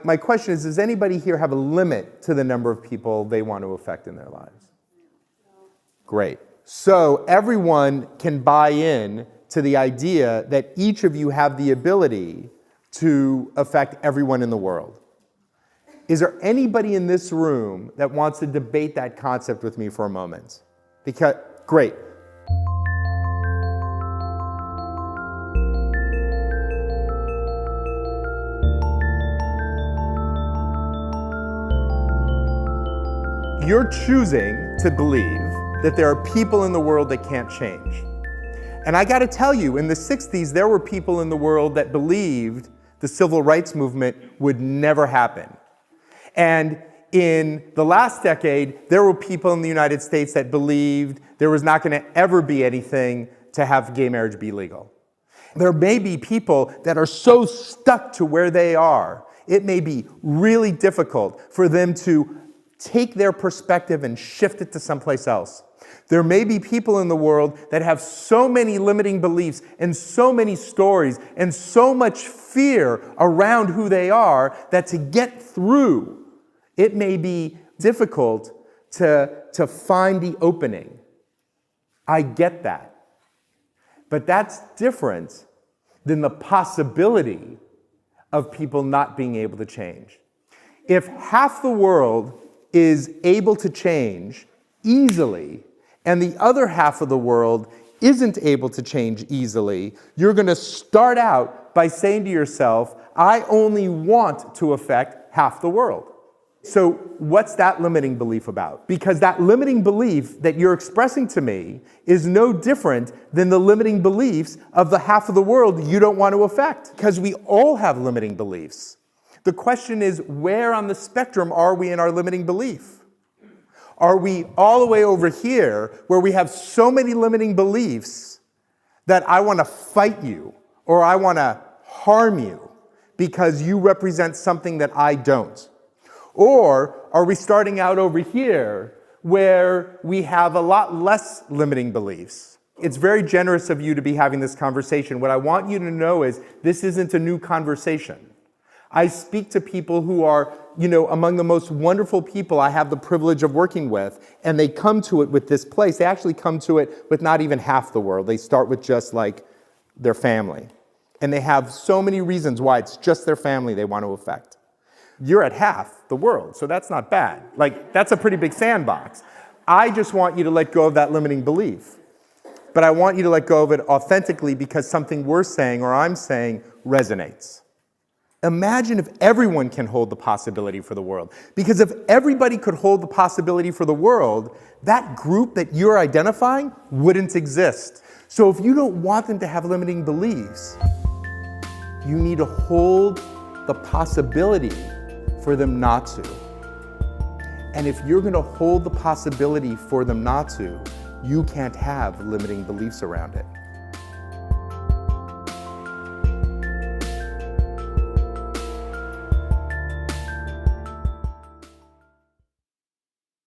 my question is, does anybody here have a limit to the number of people they want to affect in their lives? Great. So everyone can buy in to the idea that each of you have the ability to affect everyone in the world. Is there anybody in this room that wants to debate that concept with me for a moment? Because, great. You're choosing to believe that there are people in the world that can't change. And I gotta tell you, in the 60s, there were people in the world that believed the civil rights movement would never happen. And in the last decade, there were people in the United States that believed there was not gonna ever be anything to have gay marriage be legal. There may be people that are so stuck to where they are, it may be really difficult for them to take their perspective and shift it to someplace else. There may be people in the world that have so many limiting beliefs and so many stories and so much fear around who they are that to get through, it may be difficult to find the opening. I get that. But that's different than the possibility of people not being able to change. If half the world is able to change easily, and the other half of the world isn't able to change easily, you're going to start out by saying to yourself, I only want to affect half the world. So what's that limiting belief about? Because that limiting belief that you're expressing to me is no different than the limiting beliefs of the half of the world you don't want to affect. Because we all have limiting beliefs. The question is, where on the spectrum are we in our limiting belief? Are we all the way over here where we have so many limiting beliefs that I want to fight you or I want to harm you because you represent something that I don't? Or are we starting out over here where we have a lot less limiting beliefs? It's very generous of you to be having this conversation. What I want you to know is this isn't a new conversation. I speak to people who are, among the most wonderful people I have the privilege of working with, and they come to it with this place. They actually come to it with not even half the world. They start with just like their family. And they have so many reasons why it's just their family they want to affect. You're at half the world, so that's not bad. Like, that's a pretty big sandbox. I just want you to let go of that limiting belief. But I want you to let go of it authentically because something we're saying or I'm saying resonates. Imagine if everyone can hold the possibility for the world. Because if everybody could hold the possibility for the world, that group that you're identifying wouldn't exist. So if you don't want them to have limiting beliefs, you need to hold the possibility for them not to. And if you're going to hold the possibility for them not to, you can't have limiting beliefs around it.